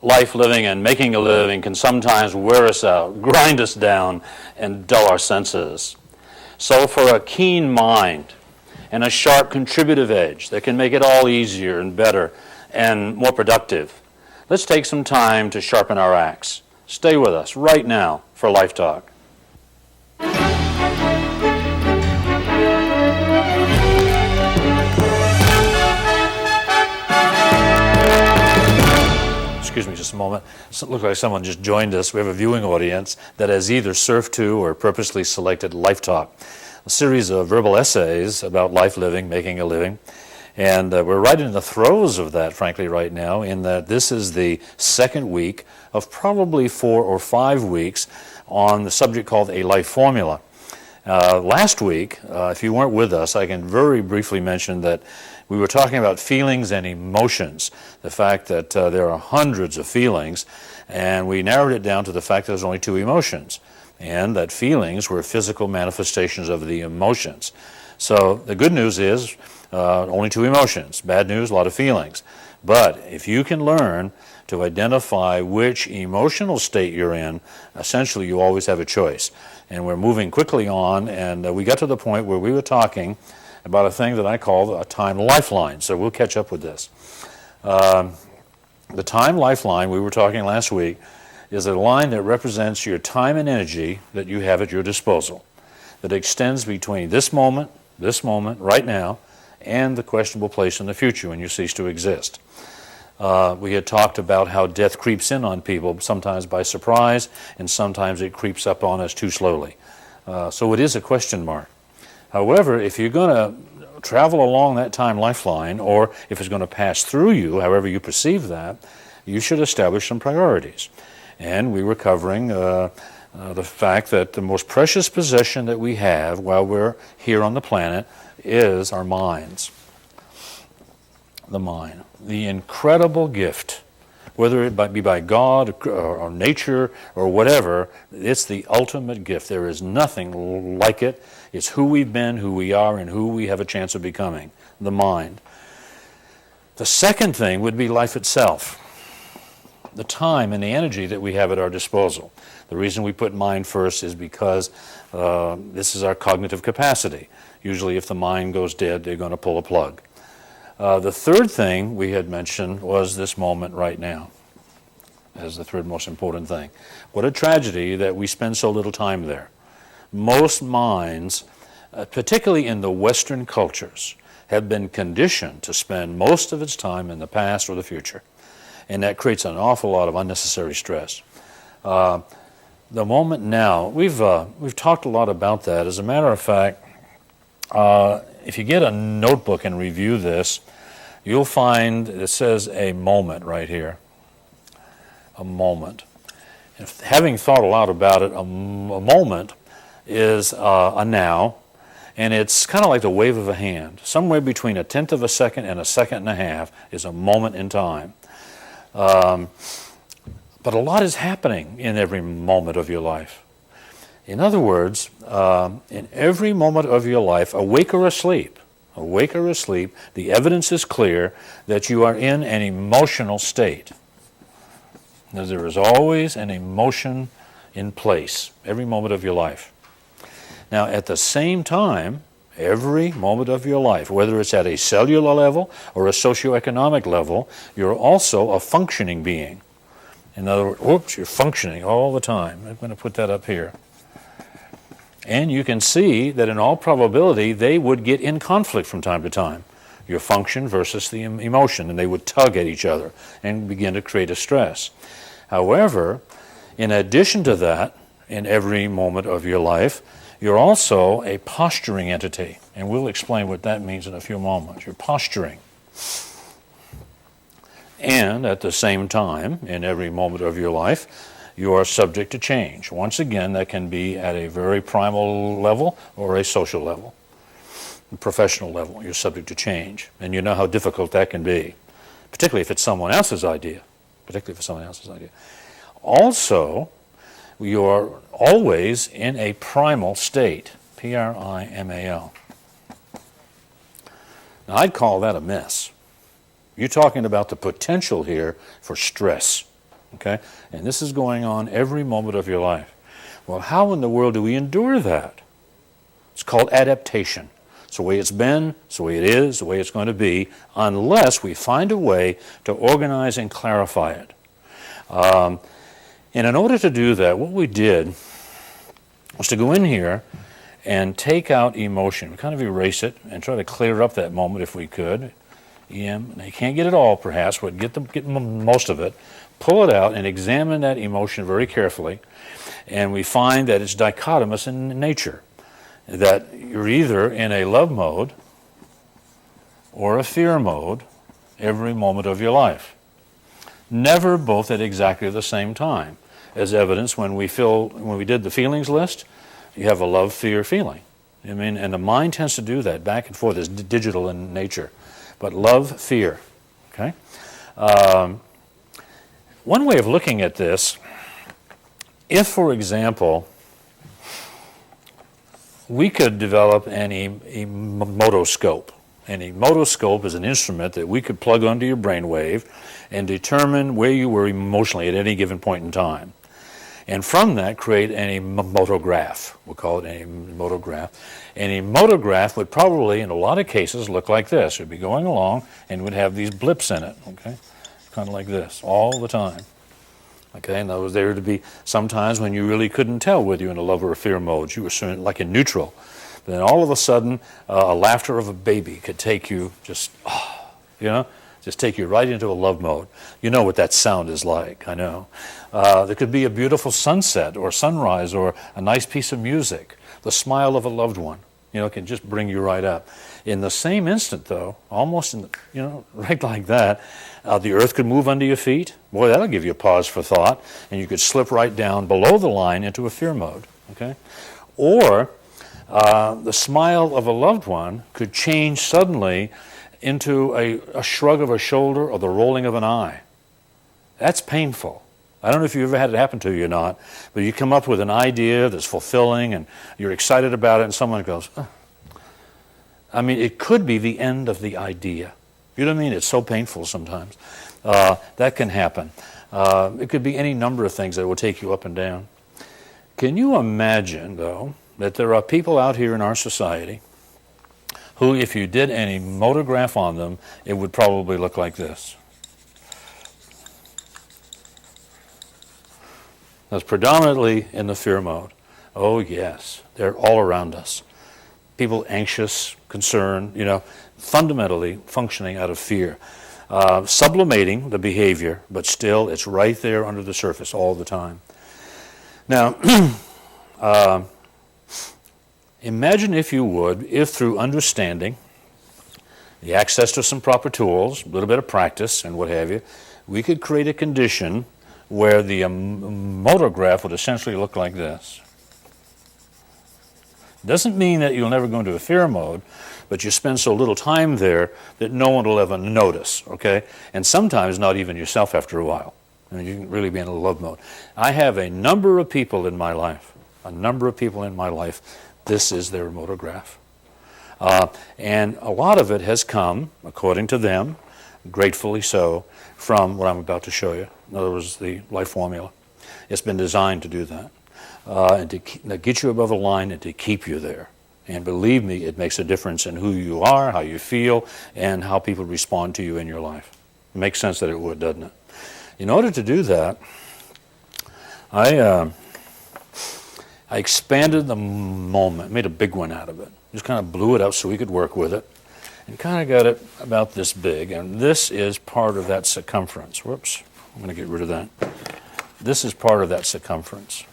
life living and making a living can sometimes wear us out, grind us down, and dull our senses. So for a keen mind and a sharp contributive edge that can make it all easier and better and more productive, let's take some time to sharpen our axe. Stay with us right now for Life Talk. Excuse me just a moment. It looks like someone just joined us. We have a viewing audience that has either surfed to or purposely selected Life Talk, a series of verbal essays about life living, making a living. And we're right in the throes of that, frankly, right now, in that this is the second week of probably 4 or 5 weeks on the subject called A Life Formula. Last week, if you weren't with us, I can very briefly mention that we were talking about feelings and emotions, the fact that there are hundreds of feelings, and we narrowed it down to the fact that there's only 2 emotions, and that feelings were physical manifestations of the emotions. So the good news is only 2 emotions. Bad news, a lot of feelings. But if you can learn to identify which emotional state you're in, essentially you always have a choice. And we're moving quickly on, and we got to the point where we were talking about a thing that I call a time lifeline. So we'll catch up with this. The time lifeline, we were talking last week, is a line that represents your time and energy that you have at your disposal, that extends between this moment, right now, and the questionable place in the future when you cease to exist. We had talked about how death creeps in on people, sometimes by surprise, and sometimes it creeps up on us too slowly. So it is a question mark. However, if you're going to travel along that time lifeline, or if it's going to pass through you, however you perceive that, you should establish some priorities. And we were covering the fact that the most precious possession that we have while we're here on the planet is our minds. The mind. The incredible gift, whether it be by God or nature or whatever, it's the ultimate gift. There is nothing like it. It's who we've been, who we are, and who we have a chance of becoming, the mind. The second thing would be life itself, the time and the energy that we have at our disposal. The reason we put mind first is because this is our cognitive capacity. Usually if the mind goes dead, they're going to pull a plug. The third thing we had mentioned was this moment right now as the third most important thing. What a tragedy that we spend so little time there. Most minds, particularly in the Western cultures, have been conditioned to spend most of its time in the past or the future. And that creates an awful lot of unnecessary stress. The moment now, we've talked a lot about that. As a matter of fact, if you get a notebook and review this, you'll find it says a moment right here. A moment. If, having thought a lot about it, a moment is a now, and it's kind of like the wave of a hand. Somewhere between 1/10 of a second and 1.5 seconds is a moment in time. But a lot is happening in every moment of your life. In other words, in every moment of your life, awake or asleep, the evidence is clear that you are in an emotional state. Now, there is always an emotion in place, every moment of your life. Now, at the same time, every moment of your life, whether it's at a cellular level or a socioeconomic level, you're also a functioning being. In other words, you're functioning all the time. I'm going to put that up here. And you can see that in all probability, they would get in conflict from time to time. Your function versus the emotion, and they would tug at each other and begin to create a stress. However, in addition to that, in every moment of your life, you're also a posturing entity, and we'll explain what that means in a few moments. You're posturing. And at the same time, in every moment of your life, you are subject to change. Once again, that can be at a very primal level or a social level, a professional level. You're subject to change, and you know how difficult that can be, particularly if it's someone else's idea. Also, you're always in a primal state, Primal. Now, I'd call that a mess. You're talking about the potential here for stress. okay? And this is going on every moment of your life. Well, how in the world do we endure that? It's called adaptation. It's the way it's been, it's the way it is, the way it's going to be, unless we find a way to organize and clarify it. And in order to do that, what we did was to go in here and take out emotion, kind of erase it, and try to clear up that moment if we could. Now you can't get it all, perhaps, but get most of it. Pull it out and examine that emotion very carefully, and we find that it's dichotomous in nature. That you're either in a love mode or a fear mode every moment of your life. Never both at exactly the same time. As evidence, when we did the feelings list, you have a love-fear feeling. I mean, and the mind tends to do that back and forth. It's digital in nature. But love, fear. Okay? One way of looking at this, if, for example, we could develop an emotoscope. An emotoscope is an instrument that we could plug onto your brainwave and determine where you were emotionally at any given point in time. And from that, create an emotograph. We'll call it an emotograph. An emotograph would probably, in a lot of cases, look like this. It would be going along and would have these blips in it, okay? Kind of like this, all the time. Okay, and there was there to be sometimes when you really couldn't tell whether you're in a love or a fear mode. You were like in neutral. But then all of a sudden, a laughter of a baby could take you just take you right into a love mode. You know what that sound is like, I know. There could be a beautiful sunset or sunrise or a nice piece of music. The smile of a loved one, can just bring you right up. In the same instant, though, almost right like that, the earth could move under your feet. Boy, that'll give you a pause for thought, and you could slip right down below the line into a fear mode, okay? Or the smile of a loved one could change suddenly into a shrug of a shoulder or the rolling of an eye. That's painful. I don't know if you've ever had it happen to you or not, but you come up with an idea that's fulfilling and you're excited about it and someone goes, it could be the end of the idea. You know what I mean? It's so painful sometimes. That can happen. It could be any number of things that will take you up and down. Can you imagine, though, that there are people out here in our society who, if you did any emotograph on them, it would probably look like this. That's predominantly in the fear mode. Oh, yes, they're all around us. People anxious, concerned, fundamentally functioning out of fear. Sublimating the behavior, but still it's right there under the surface all the time. Now, imagine, if you would, if through understanding, the access to some proper tools, a little bit of practice and what have you, we could create a condition where the emotograph would essentially look like this. Doesn't mean that you'll never go into a fear mode, but you spend so little time there that no one will ever notice, okay? And sometimes not even yourself after a while. You can really be in a love mode. I have a number of people in my life, this is their emotograph. And a lot of it has come, according to them, gratefully so, from what I'm about to show you. In other words, the life formula. It's been designed to do that. And to get you above the line and to keep you there. And believe me, it makes a difference in who you are, how you feel, and how people respond to you in your life. It makes sense that it would, doesn't it? In order to do that, I expanded the moment, made a big one out of it. Just kind of blew it up so we could work with it. And kind of got it about this big. And this is part of that circumference. Whoops, I'm going to get rid of that. This is part of that circumference.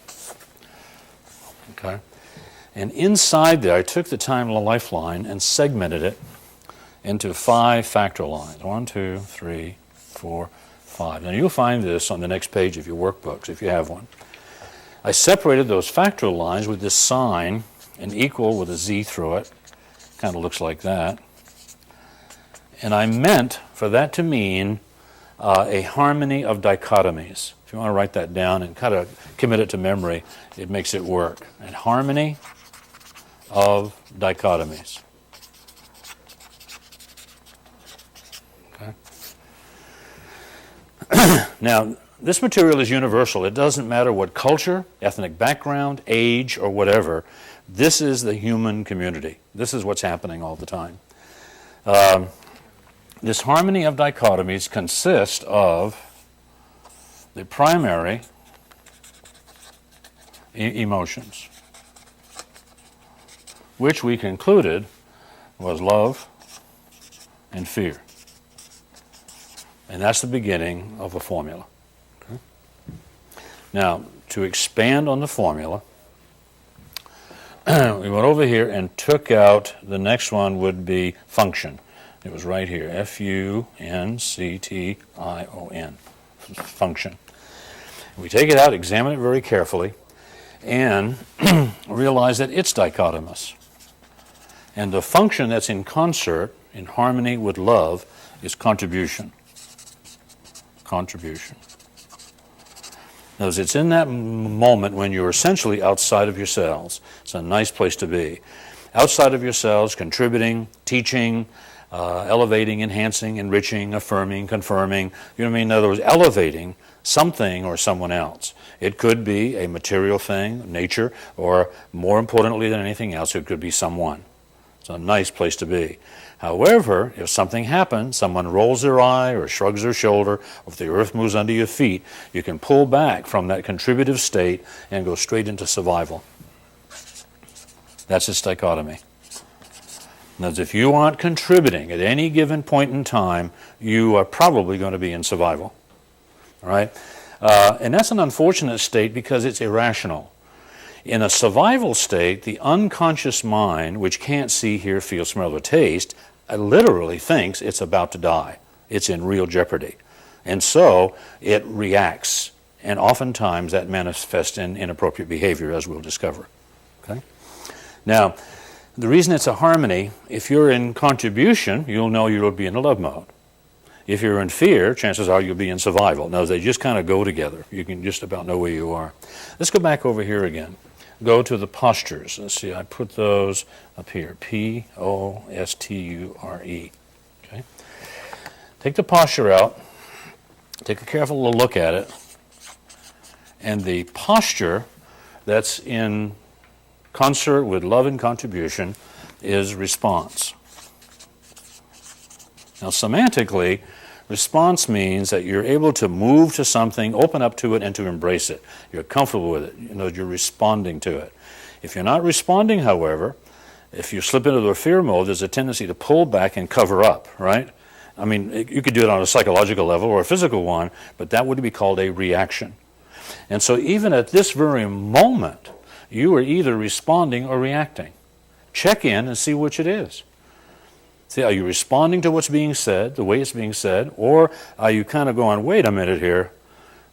Okay? And inside there, I took the time lifeline and segmented it into 5 factor lines. 1, 2, 3, 4, 5. Now you'll find this on the next page of your workbooks, if you have one. I separated those factor lines with this sign, an equal with a Z through it. Kind of looks like that. And I meant for that to mean a harmony of dichotomies. If you want to write that down and kind of commit it to memory, it makes it work. A harmony of dichotomies. Okay. Now, this material is universal. It doesn't matter what culture, ethnic background, age, or whatever. This is the human community. This is what's happening all the time. This harmony of dichotomies consists of the primary emotions, which we concluded was love and fear. And that's the beginning of a formula. Okay? Now, to expand on the formula, we went over here and took out, the next one would be function. It was right here, F-U-N-C-T-I-O-N, function. We take it out, examine it very carefully, and realize that it's dichotomous. And the function that's in concert, in harmony with love, is contribution. Contribution. Notice it's in that moment when you're essentially outside of yourselves. It's a nice place to be. Outside of yourselves, contributing, teaching, elevating, enhancing, enriching, affirming, confirming. You know what I mean? In other words, elevating something or someone else. It could be a material thing, nature, or more importantly than anything else, it could be someone. It's a nice place to be. However, if something happens, someone rolls their eye or shrugs their shoulder, or if the earth moves under your feet, you can pull back from that contributive state and go straight into survival. That's its dichotomy. Now, if you aren't contributing at any given point in time, you are probably going to be in survival. All right? And that's an unfortunate state because it's irrational. In a survival state, the unconscious mind, which can't see, hear, feel, smell, or taste, literally thinks it's about to die. It's in real jeopardy. And so it reacts. And oftentimes that manifests in inappropriate behavior, as we'll discover. Okay? Now, the reason it's a harmony, if you're in contribution, you'll know you'll be in a love mode. If you're in fear, chances are you'll be in survival. Now, they just kind of go together. You can just about know where you are. Let's go back over here again. Go to the postures. Let's see, I put those up here. P-O-S-T-U-R-E. Okay. Take the posture out. Take a careful look at it. And the posture that's in concert with love and contribution is response. Now, semantically, response means that you're able to move to something, open up to it, and to embrace it. You're comfortable with it. You know, you're responding to it. If you're not responding, however, if you slip into the fear mode, there's a tendency to pull back and cover up, right? I mean, you could do it on a psychological level or a physical one, but that would be called a reaction. And so even at this very moment, you are either responding or reacting. Check in and see which it is. See, are you responding to what's being said, the way it's being said, or are you kind of going, wait a minute here,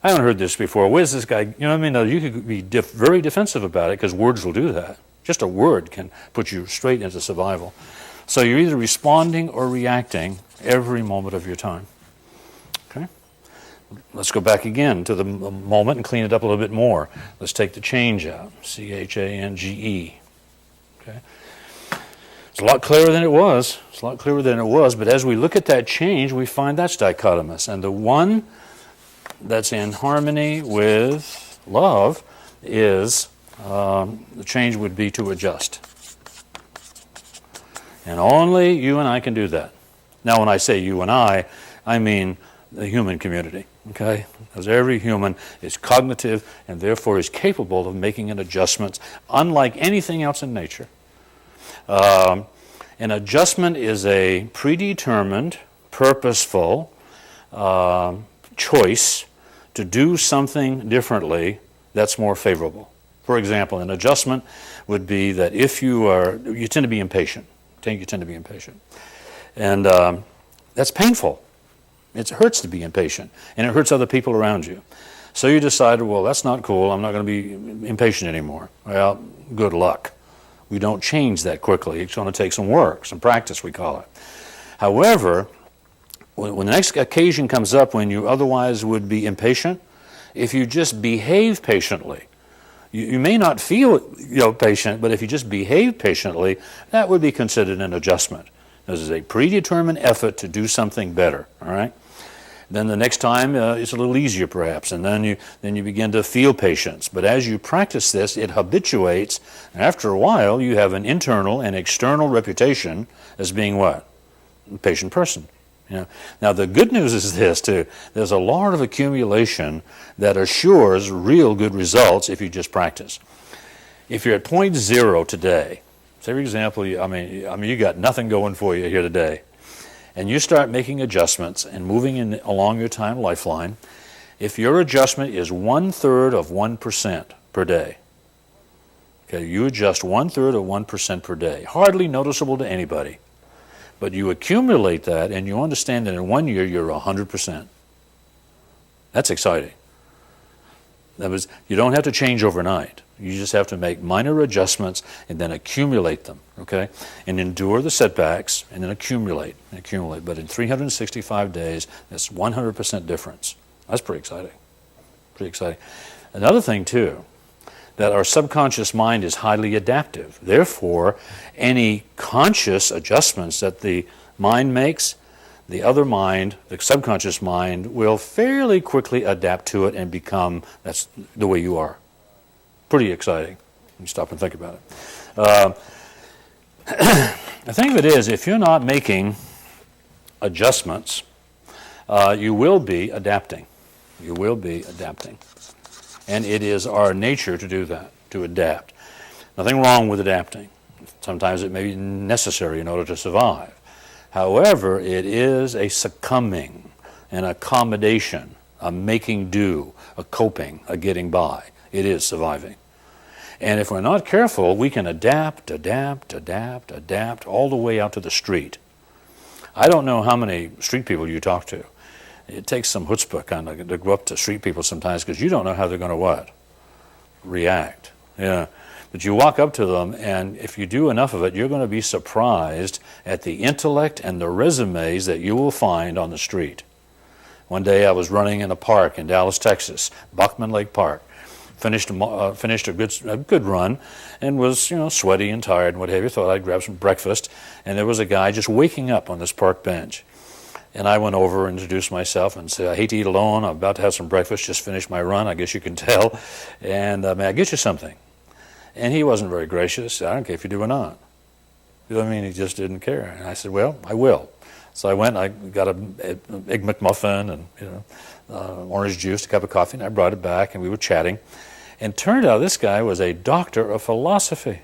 I haven't heard this before, where's this guy, you know what I mean? Now, you could be very defensive about it because words will do that. Just a word can put you straight into survival. So you're either responding or reacting every moment of your time. Okay? Let's go back again to the moment and clean it up a little bit more. Let's take the change out, C-H-A-N-G-E. Okay? It's a lot clearer than it was. It's a lot clearer than it was, but as we look at that change, we find that's dichotomous. And the one that's in harmony with love is, the change would be to adjust. And only you and I can do that. Now, when I say you and I mean the human community, okay? Because every human is cognitive and therefore is capable of making an adjustment, unlike anything else in nature. An adjustment is a predetermined, purposeful choice to do something differently that's more favorable. For example, an adjustment would be that if you tend to be impatient. You tend to be impatient. And that's painful. It hurts to be impatient, and it hurts other people around you. So you decide, well, that's not cool. I'm not going to be impatient anymore. Well, good luck. We don't change that quickly. It's going to take some work, some practice, we call it. However, when the next occasion comes up when you otherwise would be impatient, if you just behave patiently, you may not feel patient, but if you just behave patiently, that would be considered an adjustment. This is a predetermined effort to do something better, all right? Then the next time it's a little easier perhaps, and then you begin to feel patience. But as you practice this, it habituates, and after a while you have an internal and external reputation as being what? A patient person. You know? Now the good news is this too, there's a lot of accumulation that assures real good results if you just practice. If you're at point zero today, say for example, I mean you got nothing going for you here today, and you start making adjustments and moving along your time lifeline, if your adjustment is 1/3 of 1% per day, okay, you adjust 1/3 of 1% per day, hardly noticeable to anybody, but you accumulate that and you understand that in 1 year you're 100%. That's exciting. That was, you don't have to change overnight. You just have to make minor adjustments and then accumulate them, okay? And endure the setbacks and then accumulate. But in 365 days, that's 100% difference. That's pretty exciting. Pretty exciting. Another thing, too, that our subconscious mind is highly adaptive. Therefore, any conscious adjustments that the mind makes, the other mind, the subconscious mind, will fairly quickly adapt to it and become, that's the way you are. Pretty exciting. You stop and think about it. The thing of it is, if you're not making adjustments, you will be adapting. You will be adapting. And it is our nature to do that, to adapt. Nothing wrong with adapting. Sometimes it may be necessary in order to survive. However, it is a succumbing, an accommodation, a making do, a coping, a getting by. It is surviving. And if we're not careful, we can adapt all the way out to the street. I don't know how many street people you talk to. It takes some chutzpah kind of to go up to street people sometimes because you don't know how they're going to what? React. Yeah. But you walk up to them, and if you do enough of it, you're going to be surprised at the intellect and the resumes that you will find on the street. One day I was running in a park in Dallas, Texas, Buckman Lake Park. Finished a good run and was, sweaty and tired and what have you. Thought I'd grab some breakfast, and there was a guy just waking up on this park bench. And I went over and introduced myself and said, I hate to eat alone. I'm about to have some breakfast, just finished my run, I guess you can tell. And may I get you something? And he wasn't very gracious. I don't care if you do or not. You know what I mean? He just didn't care. And I said, well, I will. So I went, I got an Egg McMuffin and orange juice, a cup of coffee, and I brought it back, and we were chatting. And turned out this guy was a doctor of philosophy,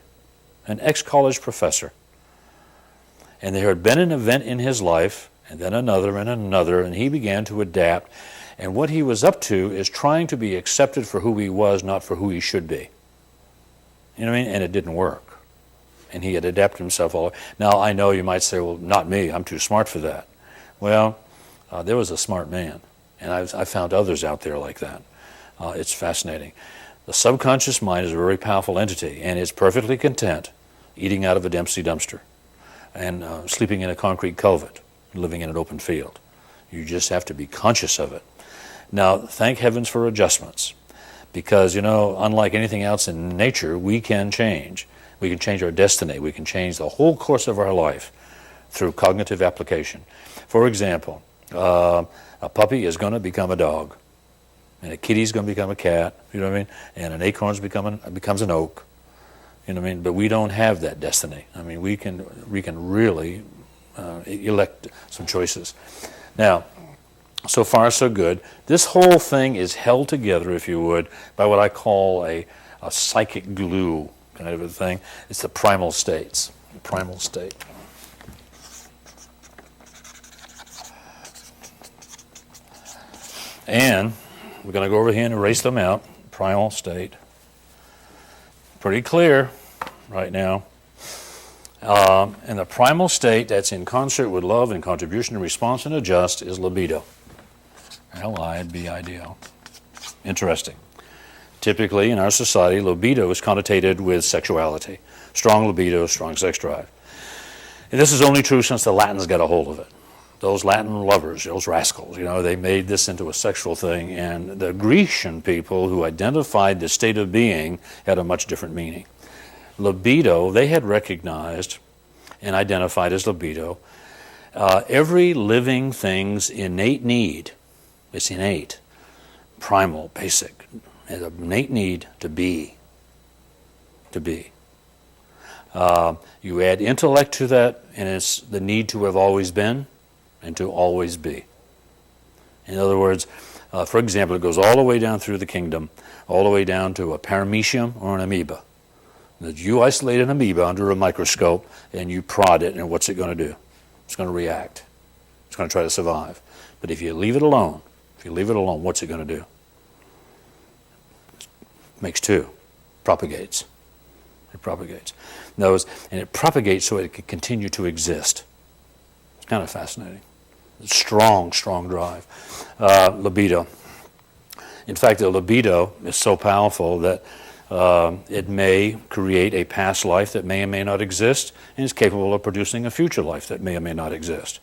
an ex-college professor. And there had been an event in his life, and then another and another, and he began to adapt. And what he was up to is trying to be accepted for who he was, not for who he should be. You know what I mean? And it didn't work. And he had adapted himself all. Now, I know you might say, well, not me, I'm too smart for that. Well, there was a smart man, and I found others out there like that. It's fascinating. The subconscious mind is a very powerful entity, and it's perfectly content eating out of a Dempsey dumpster and sleeping in a concrete culvert, living in an open field. You just have to be conscious of it. Now, thank heavens for adjustments, because, unlike anything else in nature, we can change. We can change our destiny. We can change the whole course of our life through cognitive application. For example, a puppy is going to become a dog, and a kitty's going to become a cat, you know what I mean? And an acorn becomes an oak, you know what I mean? But we don't have that destiny. I mean, we can really elect some choices. Now, so far so good. This whole thing is held together, if you would, by what I call a psychic glue kind of a thing. It's the primal states. The primal state. And we're going to go over here and erase them out. Primal state. Pretty clear right now. And the primal state that's in concert with love and contribution and response and adjust is libido. L-I-B-I-D-O. Interesting. Typically in our society, libido is connotated with sexuality. Strong libido, strong sex drive. And this is only true since the Latins got a hold of it. Those Latin lovers, those rascals, they made this into a sexual thing, and the Grecian people who identified the state of being had a much different meaning. Libido, they had recognized and identified as libido every living thing's innate need It's innate, primal, basic. It's an innate need to be. To be. You add intellect to that, and it's the need to have always been and to always be. In other words, for example, it goes all the way down through the kingdom, all the way down to a paramecium or an amoeba. That you isolate an amoeba under a microscope and you prod it, and what's it going to do? It's going to react. It's going to try to survive. But if you leave it alone, what's it going to do? It makes two. Propagates. It propagates. And it propagates so it can continue to exist. It's kind of fascinating. Strong, strong drive. Libido. In fact, the libido is so powerful that it may create a past life that may or may not exist, and is capable of producing a future life that may or may not exist.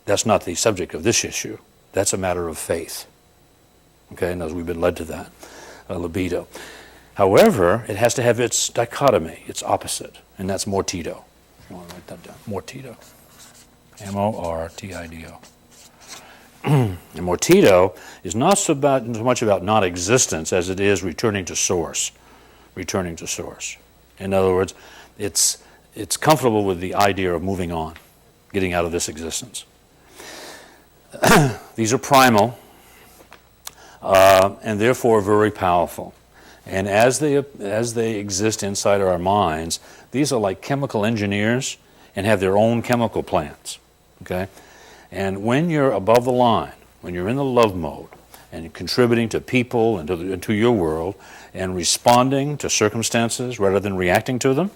That's not the subject of this issue. That's a matter of faith. Okay, and as we've been led to that, libido. However, it has to have its dichotomy, its opposite, and that's mortido. If you want to write that down, mortido. M-O-R-T-I-D-O. And mortido is not so much about non-existence as it is returning to source. Returning to source. In other words, it's comfortable with the idea of moving on, getting out of this existence. These are primal, and therefore very powerful. And as they exist inside our minds, these are like chemical engineers and have their own chemical plants. Okay? And when you're above the line, when you're in the love mode, and contributing to people and to your world, and responding to circumstances rather than reacting to them,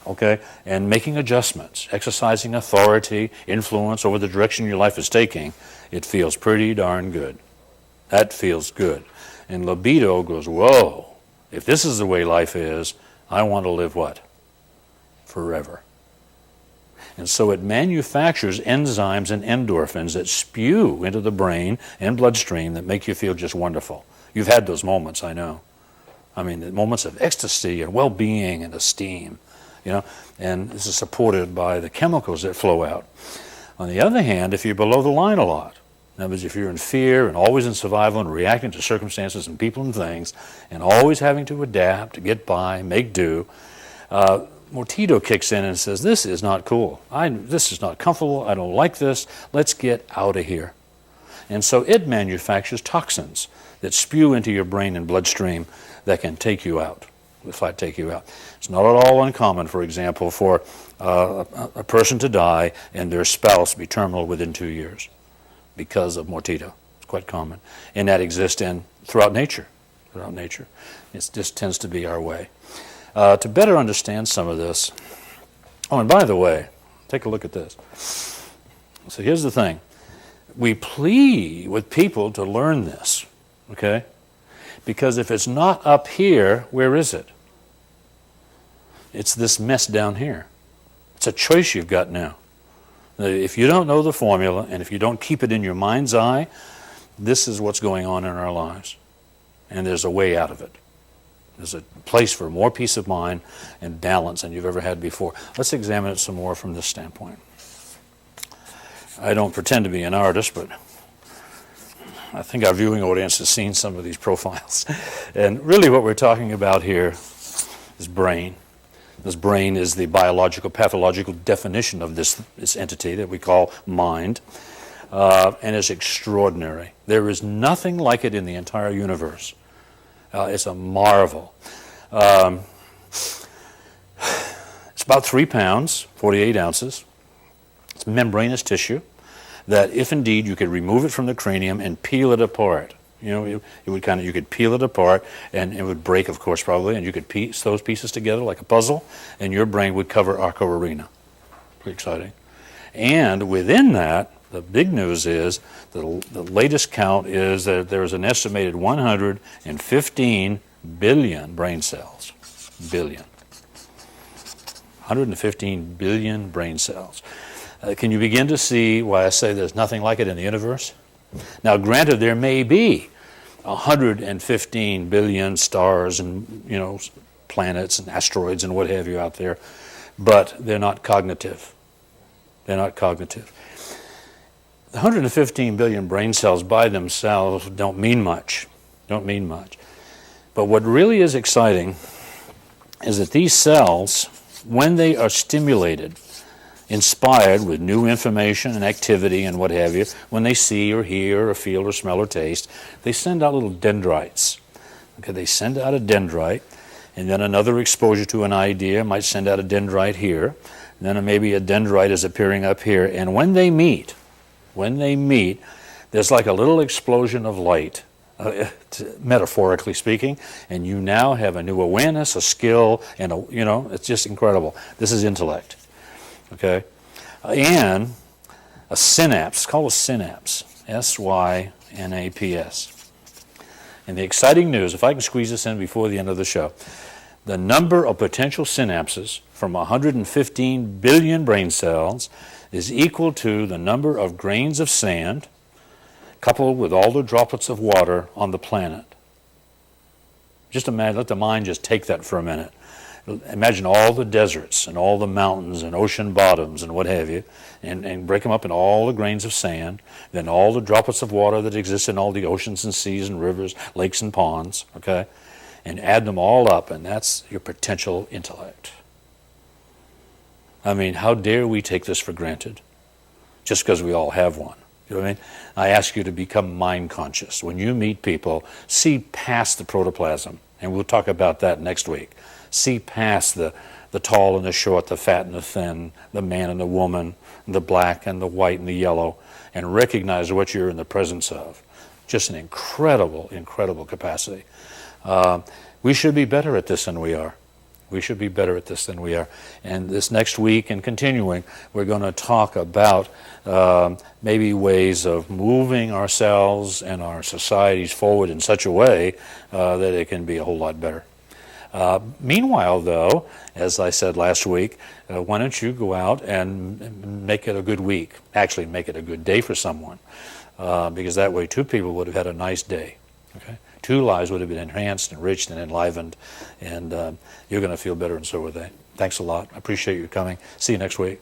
okay, and making adjustments, exercising authority, influence over the direction your life is taking, it feels pretty darn good. That feels good. And libido goes, whoa, if this is the way life is, I want to live what? Forever. And so it manufactures enzymes and endorphins that spew into the brain and bloodstream that make you feel just wonderful. You've had those moments, I know. I mean, the moments of ecstasy and well-being and esteem, and this is supported by the chemicals that flow out. On the other hand, if you're below the line a lot, in other words, if you're in fear and always in survival and reacting to circumstances and people and things, and always having to adapt, to get by, make do, mortido kicks in and says, this is not cool. This is not comfortable. I don't like this. Let's get out of here. And so it manufactures toxins that spew into your brain and bloodstream that can take you out, flat take you out. It's not at all uncommon, for example, for a person to die and their spouse be terminal within 2 years because of mortido. It's quite common. And that exists throughout nature. It just tends to be our way. To better understand some of this, and by the way, take a look at this. So here's the thing. We plead with people to learn this, okay? Because if it's not up here, where is it? It's this mess down here. It's a choice you've got now. If you don't know the formula, and if you don't keep it in your mind's eye, this is what's going on in our lives. And there's a way out of it. There's a place for more peace of mind and balance than you've ever had before. Let's examine it some more from this standpoint. I don't pretend to be an artist, but I think our viewing audience has seen some of these profiles. And really what we're talking about here is brain. This brain is the biological, pathological definition of this entity that we call mind, and it's extraordinary. There is nothing like it in the entire universe. It's a marvel. It's about 3 pounds, 48 ounces. It's membranous tissue that, if indeed you could remove it from the cranium and peel it apart, it would you could peel it apart, and it would break, of course, probably, and you could piece those pieces together like a puzzle, and your brain would cover Arco Arena. Pretty exciting. And within that, the big news is the latest count is that there is an estimated 115 billion brain cells. Billion. 115 billion brain cells. Can you begin to see why I say there's nothing like it in the universe? Now, granted, there may be 115 billion stars and planets and asteroids and what have you out there, but they're not cognitive. They're not cognitive. 115 billion brain cells by themselves don't mean much. But what really is exciting is that these cells, when they are stimulated, inspired with new information and activity and what have you, when they see or hear or feel or smell or taste, they send out little dendrites. Okay, they send out a dendrite, and then another exposure to an idea might send out a dendrite here, and then maybe a dendrite is appearing up here, and when they meet, there's like a little explosion of light, metaphorically speaking, and you now have a new awareness, a skill, and it's just incredible. This is intellect, okay? And a synapse, called a synapse, S-Y-N-A-P-S. And the exciting news, if I can squeeze this in before the end of the show, the number of potential synapses from 115 billion brain cells is equal to the number of grains of sand coupled with all the droplets of water on the planet. Just imagine, let the mind just take that for a minute. Imagine all the deserts and all the mountains and ocean bottoms and what have you, and break them up in all the grains of sand, then all the droplets of water that exist in all the oceans and seas and rivers, lakes and ponds, okay? And add them all up, and that's your potential intellect. I mean, how dare we take this for granted just because we all have one? You know what I mean? I ask you to become mind conscious. When you meet people, see past the protoplasm, and we'll talk about that next week. See past the tall and the short, the fat and the thin, the man and the woman, the black and the white and the yellow, and recognize what you're in the presence of. Just an incredible, incredible capacity. We should be better at this than we are. We should be better at this than we are. And this next week and continuing, we're going to talk about maybe ways of moving ourselves and our societies forward in such a way that it can be a whole lot better. Meanwhile, though, as I said last week, why don't you go out and make it a good week? Actually, make it a good day for someone, because that way two people would have had a nice day. Okay? Two lives would have been enhanced, enriched, and enlivened, and you're going to feel better, and so will they. Thanks a lot. I appreciate you coming. See you next week.